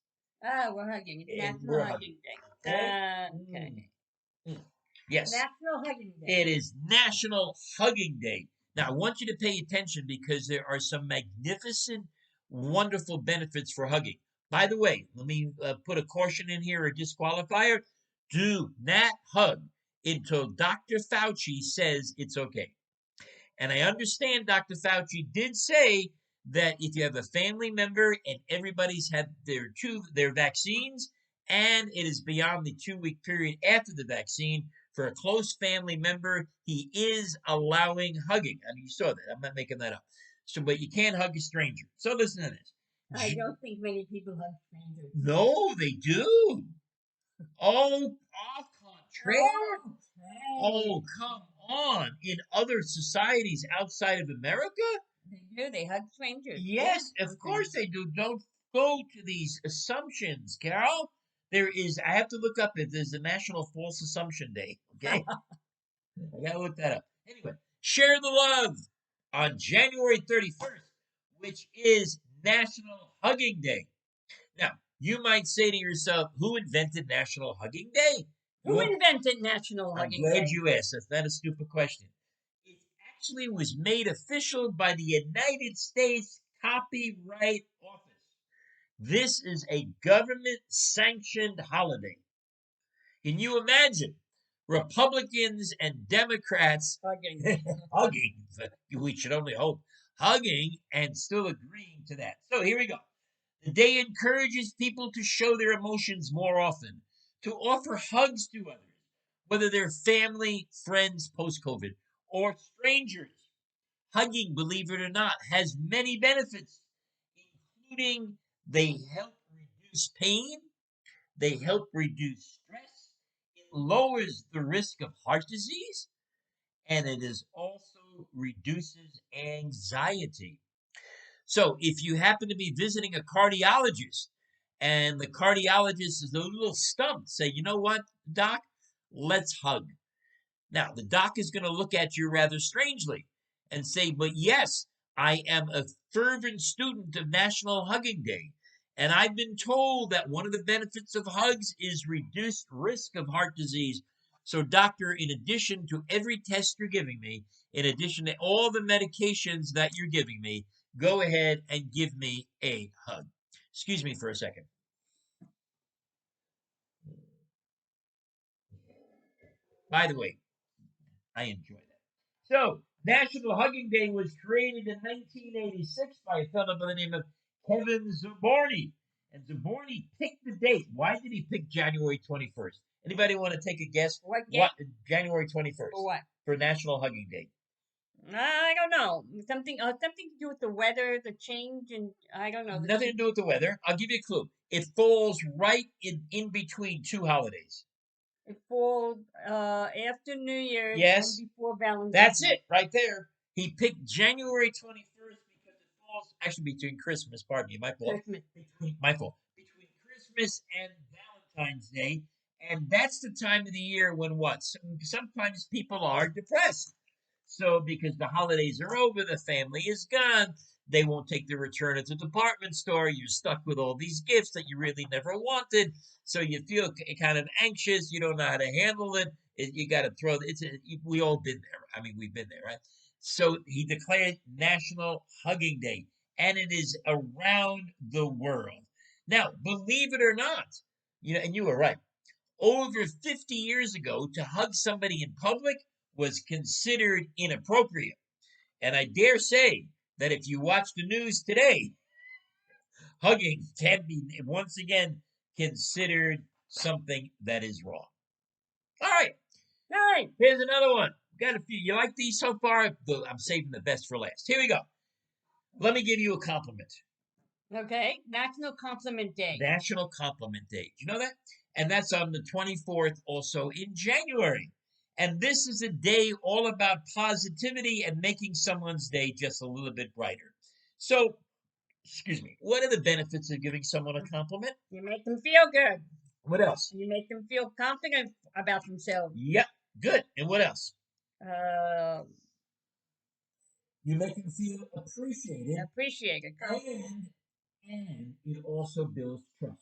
Ah, we're hugging. It's And National we're Hugging Day. Okay? Okay. Mm. Yes. National Hugging Day. It is National Hugging Day. Now, I want you to pay attention because there are some magnificent, wonderful benefits for hugging. By the way, let me put a caution in here, a disqualifier. Do not hug until Dr. Fauci says it's okay. And I understand Dr. Fauci did say that if you have a family member and everybody's had their vaccines, and it is beyond the 2 week period after the vaccine, for a close family member, he is allowing hugging. I mean, you saw that. I'm not making that up. So, but you can't hug a stranger. So listen to this. I don't think many people hug strangers. No, they do. Oh, au contraire. Oh, come on. In other societies outside of America? They do. They hug strangers. Yes, Yeah, of course they do. Don't go to these assumptions, Carol. There is, I have to look up if there's a National False Assumption Day. Okay. I gotta look that up. Anyway, share the love on January 31st, which is National Hugging Day. Now, you might say to yourself, who invented National Hugging Day? Who invented National I'm Hugging glad Day? you asked. That's not a stupid question. It actually was made official by the United States Copyright Office. This is a government sanctioned holiday. Can you imagine Republicans and Democrats Hugging. hugging? We should only hope hugging and still agreeing to that. So here we go. The day encourages people to show their emotions more often, to offer hugs to others, whether they're family, friends post COVID, or strangers. Hugging, believe it or not, has many benefits, including they help reduce pain, they help reduce stress, it lowers the risk of heart disease, and it is also reduces anxiety. So if you happen to be visiting a cardiologist and the cardiologist is a little stumped, say, you know what, doc, let's hug. Now, the doc is going to look at you rather strangely and say, but yes, I am a fervent student of National Hugging Day. And I've been told that one of the benefits of hugs is reduced risk of heart disease. So, doctor, in addition to every test you're giving me, in addition to all the medications that you're giving me, go ahead and give me a hug. Excuse me for a second. By the way, I enjoy that. So, National Hugging Day was created in 1986 by a fellow by the name of Kevin Zaborny. And Zaborny picked the date. Why did he pick January 21st? Anybody want to take a guess? What day? What January 21st For what? for National Hugging Day? I don't know. Something to do with the weather, the change, and I don't know. Nothing to do with the weather. I'll give you a clue. It falls right in between two holidays. It falls after New Year's Yes. and before Valentine's. That's it, right there. He picked January 21st because it falls actually between Christmas, pardon me, my fault. Christmas. My fault. Between Christmas and Valentine's Day. And that's the time of the year when what? Sometimes people are depressed. So because the holidays are over, the family is gone. They won't take the return at the department store. You're stuck with all these gifts that you really never wanted. So you feel kind of anxious. You don't know how to handle it. You got to throw we all been there. I mean, we've been there, right? So he declared National Hugging Day, and it is around the world. Now, believe it or not, and you were right. Over 50 years ago, to hug somebody in public was considered inappropriate. And I dare say that if you watch the news today, hugging can be once again considered something that is wrong. All right, Right. here's another one. Got a few. You like these so far? I'm saving the best for last. Here we go. Let me give you a compliment. Okay. National Compliment Day. National Compliment Day. Do you know that? And that's on the 24th, also in January. And this is a day all about positivity and making someone's day just a little bit brighter. So, excuse me, what are the benefits of giving someone a compliment? You make them feel good. What else? You make them feel confident about themselves. Yep, good. And what else? Uh, You make them feel appreciated, appreciated. and it also builds trust.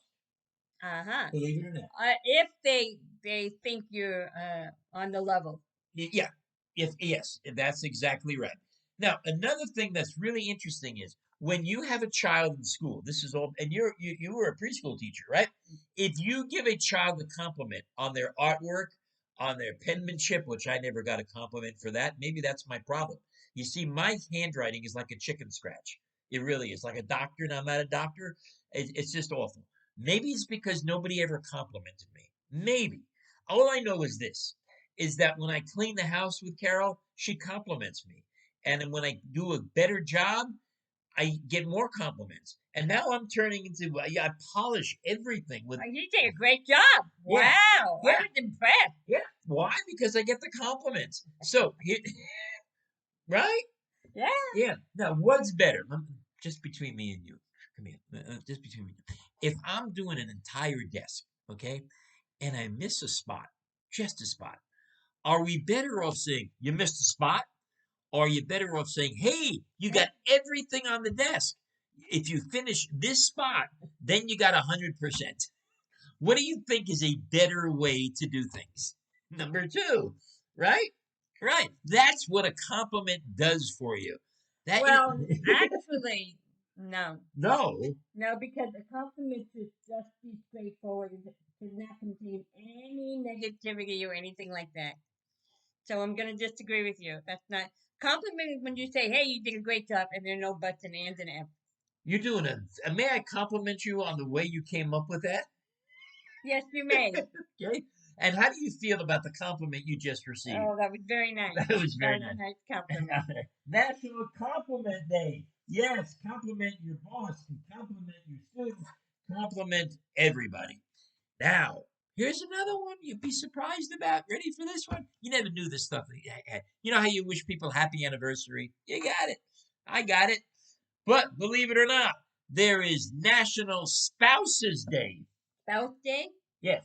Uh-huh. Believe it or not. If they think you're on the level. Yeah, yes, that's exactly right. Now, another thing that's really interesting is when you have a child in school. This is all, and you were a preschool teacher, right? If you give a child a compliment on their artwork, on their penmanship, which I never got a compliment for that, maybe that's my problem. You see, my handwriting is like a chicken scratch. It really is like a doctor, and I'm not a doctor. It's just awful. Maybe it's because nobody ever complimented me. Maybe. All I know is this is that when I clean the house with Carol, she compliments me. And then when I do a better job, I get more compliments. And now I'm turning into, I polish everything with, You did a great job. Yeah. Wow. Yeah. I was impressed. yeah. Why? Because I get the compliments. So, right? Yeah. Yeah. Now, what's better? Just between me and you. Come here. Just between me and you. If I'm doing an entire desk, okay, and I miss a spot, just a spot, are we better off saying, you missed a spot? Or are you better off saying, hey, you got everything on the desk. If you finish this spot, then you got 100%. What do you think is a better way to do things? Number two, right? Right. That's what a compliment does for you. Well, actually, no. No. No, because a compliment should just be straightforward. It should not contain any negativity or anything like that. So I'm going to disagree with you. That's not compliment when you say, "Hey, you did a great job," and there are no buts and ands and ifs. You're doing may I compliment you on the way you came up with that? Yes, you may. Okay. And how do you feel about the compliment you just received? Oh, that was very nice. That was very That was nice. a nice compliment. National Compliment Day. Yes, compliment your boss and compliment your students, compliment everybody. Now, here's another one you'd be surprised about. Ready for this one? You never knew this stuff. You know how you wish people happy anniversary? You got it. I got it. But believe it or not, there is National Spouses Day. Spouse Day? Yes,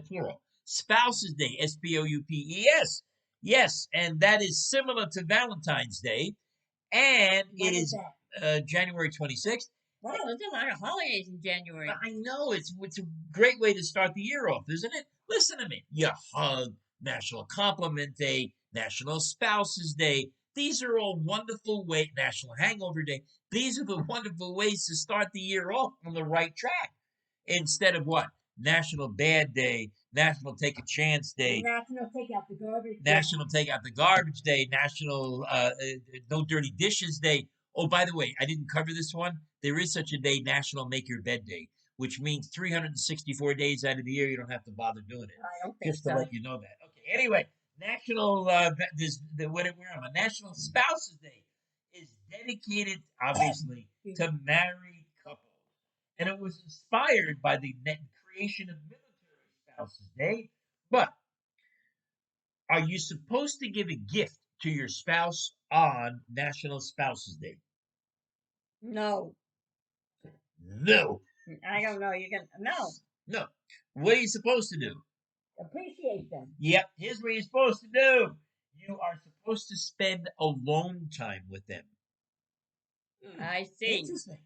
plural. Spouses Day, Spoupes. Yes, and that is similar to Valentine's Day, and When it is is that? January 26th. Wow, there's a lot of holidays in January. I know it's a great way to start the year off, isn't it? Listen to me. You hug, National Compliment Day, National Spouses Day. These are all wonderful ways. National Hangover Day. These are the wonderful ways to start the year off on the right track. Instead of what? National Bad Day, National Take a Chance Day, National Take Out the Garbage National Take Out the Garbage Day, National No Dirty Dishes Day. Oh, by the way, I didn't cover this one. There is such a day, National Make Your Bed Day, which means 364 days out of the year you don't have to bother doing it. I don't think Just to so. let you know that. Okay. Anyway, National National Spouses Day is dedicated, obviously, to married couples, and it was inspired by the creation of Military Spouses Day. But are you supposed to give a gift to your spouse on National Spouses Day? No. No. I don't know. You're gonna no. No. What are you supposed to do? Appreciate them. Yep. Here's what you're supposed to do. you are supposed to spend alone time with them. I see. Interesting.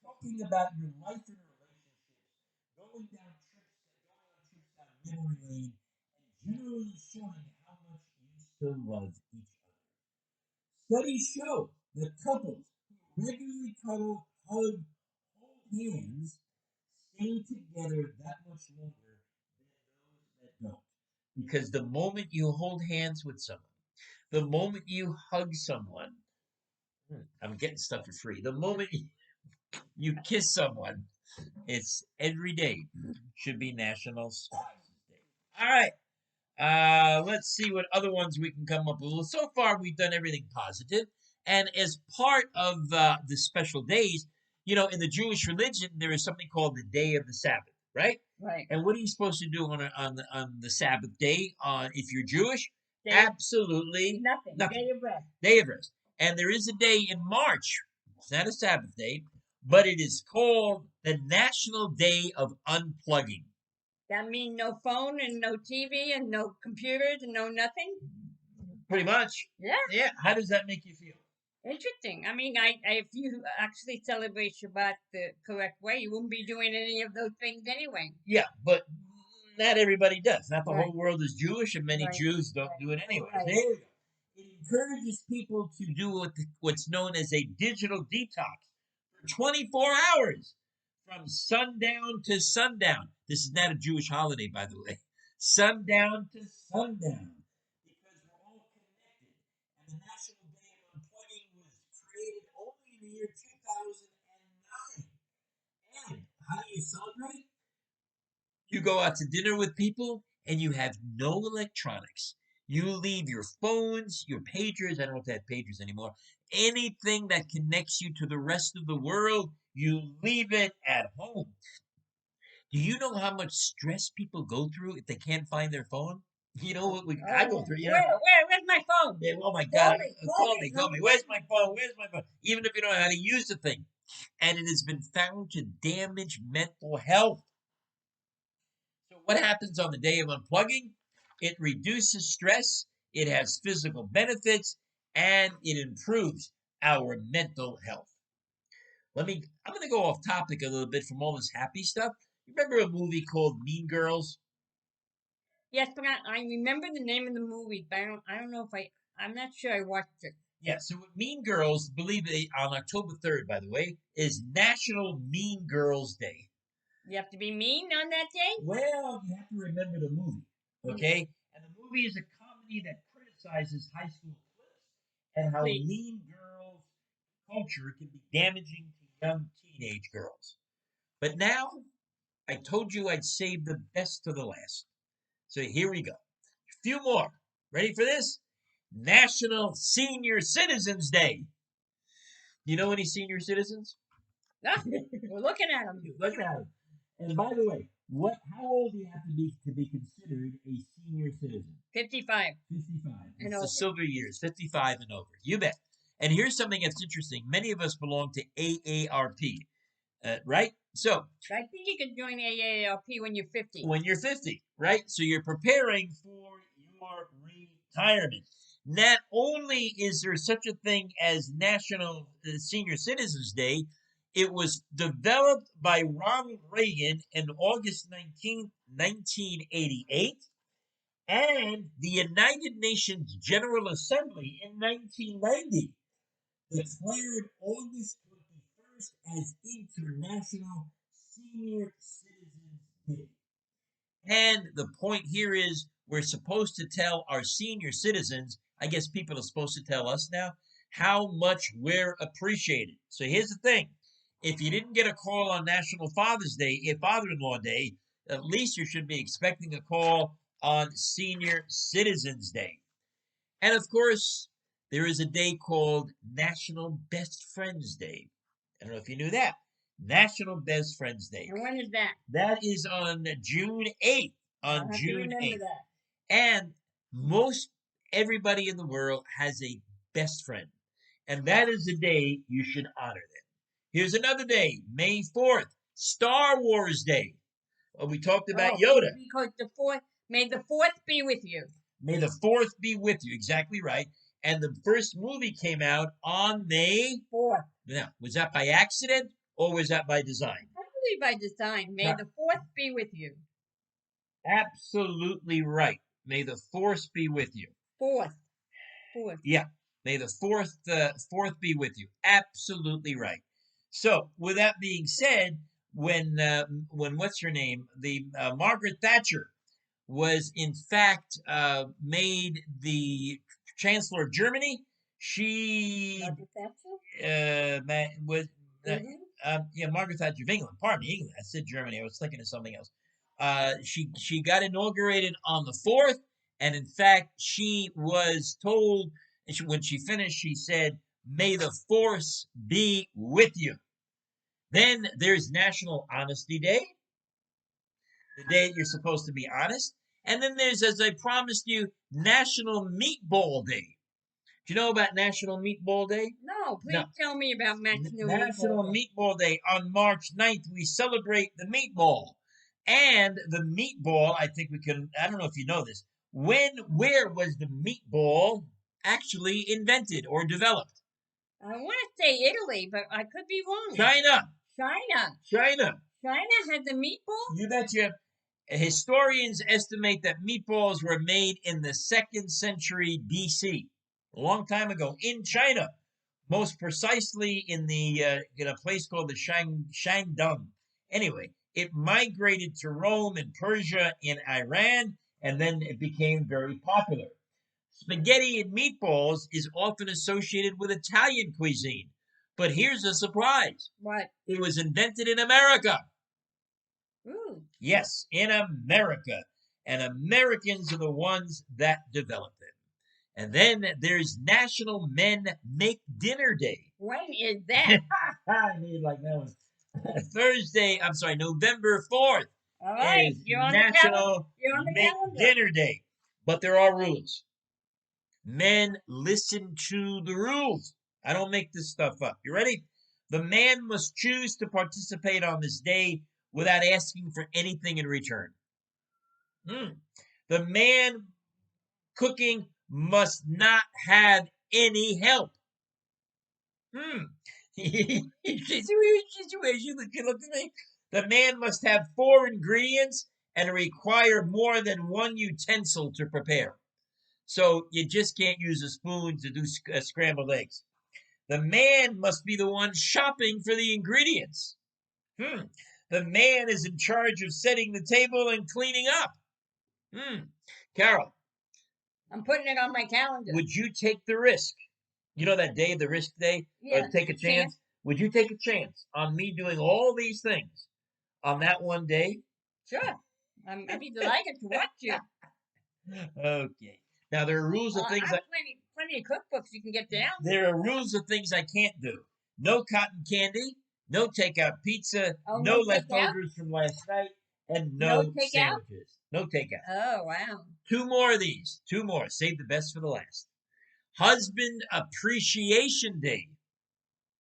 Talking about your life and relationships, going down trips down memory lane, and generally showing how much you still love each other. Studies show that couples who regularly cuddle, hug, hold hands stay together that much longer than those that don't. Because the moment you hold hands with someone, the moment you hug someone, I'm getting stuff for free. The moment you kiss someone, it's every day should be National Spouses Day. All right. Let's see what other ones we can come up with. Well, so far we've done everything positive, and as part of the special days, in the Jewish religion, there is something called the Day of the Sabbath, right? Right. And what are you supposed to do on the Sabbath day? If you're Jewish, Day, absolutely nothing. nothing. Day of rest. Day of rest. And there is a day in March. It's not a Sabbath day, but it is called the National Day of Unplugging. That means no phone and no TV and no computers and no nothing? Pretty much. Yeah. Yeah. How does that make you feel? Interesting. I mean, if you actually celebrate Shabbat the correct way, you wouldn't be doing any of those things anyway. Yeah, but not everybody does. Not the Right. whole world is Jewish, and many Right. Jews don't Right. do it anyway. Right. There you go. It encourages people to do what's known as a digital detox for 24 hours from sundown to sundown. This is not a Jewish holiday, by the way. Sundown to sundown. Because we're all connected. And the National Day of Unplugging was created only in the year 2009. And how do you celebrate? You go out to dinner with people and you have no electronics. You leave your phones, your pagers. I don't know if they have pagers anymore. Anything that connects you to the rest of the world, you leave it at home. Do you know how much stress people go through if they can't find their phone? You know what I go through. Where's my phone? Yeah, oh my God! Call me. Where's my phone? Where's my phone? Even if you don't know how to use the thing, and it has been found to damage mental health. So what happens on the day of unplugging? It reduces stress, it has physical benefits, and it improves our mental health. I'm going to go off topic a little bit from all this happy stuff. You remember a movie called Mean Girls? Yes, but I remember the name of the movie, but I don't know if I'm not sure I watched it. Yeah, so with Mean Girls, believe it, on October 3rd, by the way, is National Mean Girls Day. You have to be mean on that day? Well, you have to remember the movie, okay? And the movie is a comedy that criticizes high school cliques and how mean girls culture can be damaging to young teenage girls. But now, I told you I'd save the best to the last. So here we go. A few more. Ready for this? National Senior Citizens Day. You know any senior citizens? We're looking at them. Look at them. And by the way, how old do you have to be considered a senior citizen? 55. 55. And It's over. the silver years, 55 and over. You bet. And here's something that's interesting. Many of us belong to AARP, right? So I think you can join AARP when you're 50. when you're 50, right? So you're preparing for your retirement. Not only is there such a thing as National Senior Citizens Day, it was developed by Ronald Reagan on August 19th, 1988, and the United Nations General Assembly in 1990 declared August 21st as International Senior Citizens Day. And the point here is we're supposed to tell our senior citizens, I guess people are supposed to tell us now, how much we're appreciated. So here's the thing. If you didn't get a call on National Father's Day, Father-in-Law Day, at least you should be expecting a call on Senior Citizens Day. And of course, there is a day called National Best Friends Day. I don't know if you knew that. National Best Friends Day. And when is that? That is on June 8th. On June 8th. That. And most everybody in the world has a best friend. And that is the day you should honor them. Here's another day, May 4th, Star Wars Day. We talked about Yoda. Because may the 4th be with you. May the 4th be with you. Exactly right. And the first movie came out on May. 4th. Now, was that by accident or was that by design? I believe by design. May the 4th be with you. Absolutely right. May the 4th be with you. 4th. 4th. Yeah. May the 4th be with you. Absolutely right. So, with that being said, when what's her name, the Margaret Thatcher was in fact made the Chancellor of Germany, she Margaret Thatcher? was England? yeah, Margaret Thatcher of England. Pardon me, England. I said Germany. I was thinking of something else. She got inaugurated on the 4th, and in fact, she was told when she finished, she said, "May the force be with you." Then there's National Honesty Day, the day you're supposed to be honest. And then there's, as I promised you, National Meatball Day. Do you know about National Meatball Day? No, please No. tell me about National National Meatball Day. Meatball Day on March 9th. We celebrate the meatball. And the meatball, I think we can, I don't know if you know this. Where was the meatball actually invented or developed? I want to say Italy, but I could be wrong. China. China had the meatball? You betcha. Historians estimate that meatballs were made in the 2nd century BC, a long time ago, in China, most precisely in a place called the Shandong. Anyway, it migrated to Rome and Persia and Iran, and then it became very popular. Spaghetti and meatballs is often associated with Italian cuisine, but here's a surprise. What? It was invented in America. Ooh. Yes, in America. And Americans are the ones that developed it. And then there's National Men Make Dinner Day. When is that? I mean, like that was Thursday. I'm sorry, November 4th. All right, Is you're on the National You're on the Make calendar. Dinner Day. But there are rules. Men, listen to the rules. I don't make this stuff up. You ready? The man must choose to participate on this day without asking for anything in return. The man cooking must not have any help. Situation, look at me. The man must have 4 ingredients and require more than 1 utensil to prepare. So you just can't use a spoon to do scrambled eggs. The man must be the one shopping for the ingredients. The man is in charge of setting the table and cleaning up. Carol, I'm putting it on my calendar. would you take the risk? You know that day, the risk day? Yeah, Or take a chance? Would you take a chance on me doing all these things on that one day? Sure. I'd be delighted to watch you. Okay. Now there are rules of things. I have plenty of cookbooks you can get down. There are rules of things I can't do. No cotton candy, no takeout pizza, no leftovers from last night, and no sandwiches. No takeout. Oh, wow. 2 more of these. 2 more. Save the best for the last. Husband Appreciation Day.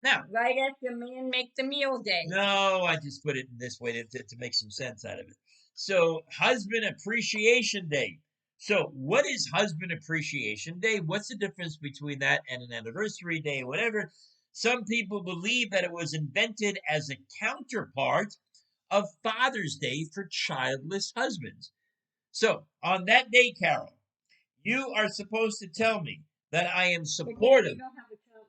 Now, right after man make the meal day. No, I just put it in this way to make some sense out of it. So, Husband Appreciation Day. So, what is Husband Appreciation Day? What's the difference between that and an anniversary day or whatever? Some people believe that it was invented as a counterpart of Father's Day for childless husbands. So, on that day, Carol, you are supposed to tell me that I am supportive. You don't have a child.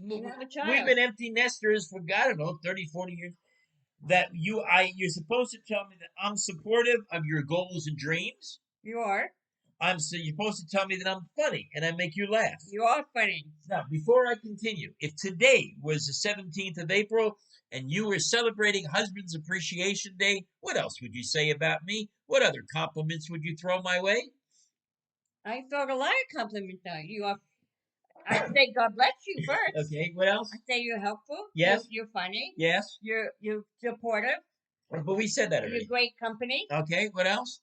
You're not a child. We've been empty nesters for, I don't know, 30, 40 years. That you're supposed to tell me that I'm supportive of your goals and dreams. You are. You're supposed to tell me that I'm funny and I make you laugh. You are funny. Now, before I continue, if today was the 17th of April and you were celebrating Husband's Appreciation Day, what else would you say about me? What other compliments would you throw my way? I throw a lot of compliments on you. I say God bless you first. Okay, what else? I say you're helpful. Yes. You're funny. Yes. You're supportive. But we said that already. You're great company. Okay, what else?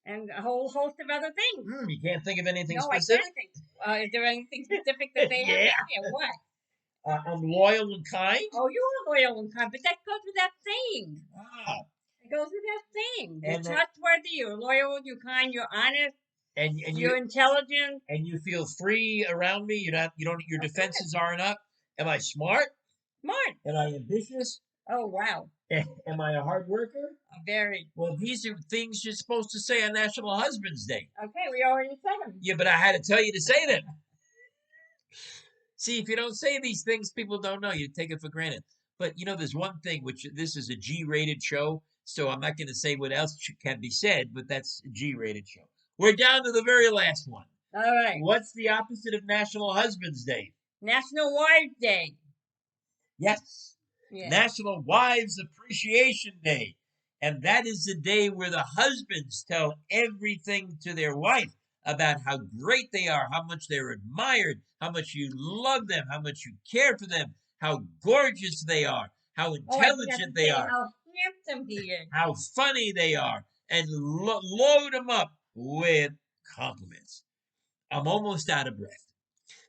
And a whole host of other things. You can't think of anything specific? I can't think. Is there anything specific that they have? Yeah. What? I'm loyal and kind. Oh, you are loyal and kind, but that goes without saying. It goes without saying. You're And that- trustworthy, you're loyal, you're kind, you're honest, and you're intelligent. you feel free around me. Your Of course. defenses aren't up. Am I smart? Smart. Am I ambitious? Oh, wow. Am I a hard worker? Very. Well, these are things you're supposed to say on National Husband's Day. Okay, we already said them. Yeah, but I had to tell you to say them. See, if you don't say these things, people don't know. You take it for granted. But there's one thing, which this is a G-rated show, so I'm not going to say what else can be said, but that's a G-rated show. We're down to the very last one. All right. What's the opposite of National Husband's Day? National Wives Day. Yes. Yeah. National Wives Appreciation Day. And that is the day where the husbands tell everything to their wife about how great they are, how much they're admired, how much you love them, how much you care for them, how gorgeous they are, how intelligent they are, how handsome he is, how funny they are, and load them up with compliments. I'm almost out of breath.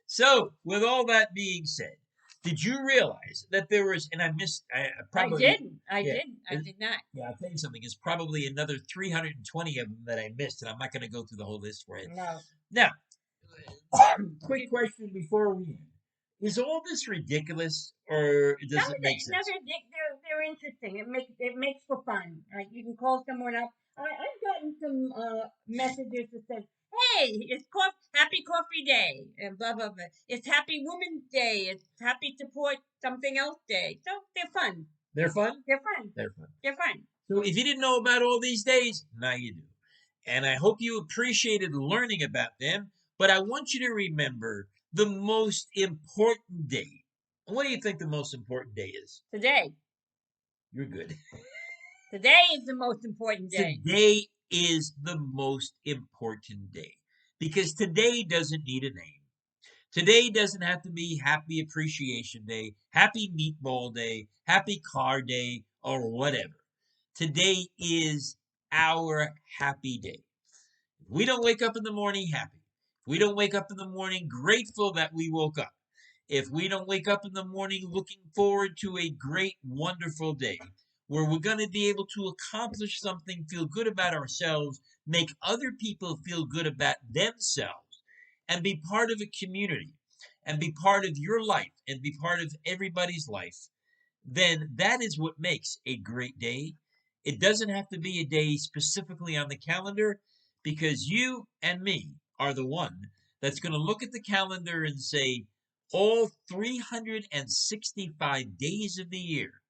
So, with all that being said, did you realize that there was, and I missed, probably. I didn't. I did not. Yeah, I'll tell you something. It's probably another 320 of them that I missed, and I'm not going to go through the whole list for you. No. Now, quick question before we end. Is all this ridiculous, or does it make sense? No, they're interesting. It makes for fun. You can call someone up. I've gotten some messages that said, "Hey, it's Happy Coffee Day," and blah blah blah. It's Happy Women's Day. It's Happy Support Something Else Day. So they're fun. They're fun? They're fun. They're fun. They're fun. So if you didn't know about all these days, now you do. And I hope you appreciated learning about them. But I want you to remember the most important day. And what do you think the most important day is? Today. You're good. Today is the most important day. Today is the most important day. Because today doesn't need a name. Today doesn't have to be Happy Appreciation Day, Happy Meatball Day, Happy Car Day, or whatever. Today is our happy day. If we don't wake up in the morning happy, if we don't wake up in the morning grateful that we woke up, if we don't wake up in the morning looking forward to a great, wonderful day, where we're going to be able to accomplish something, feel good about ourselves, make other people feel good about themselves, and be part of a community, and be part of your life, and be part of everybody's life, then that is what makes a great day. It doesn't have to be a day specifically on the calendar, because you and me are the one that's going to look at the calendar and say, all 365 days of the year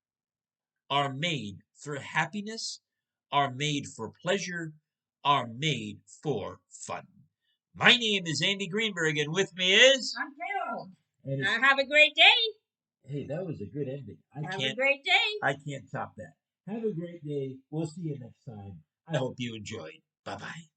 are made for happiness, are made for pleasure, are made for fun. My name is Andy Greenberg, and with me is... I'm Carol. And have a great day. Hey, that was a good ending. Have a great day. I can't top that. Have a great day. We'll see you next time. I hope you enjoyed. Bye-bye.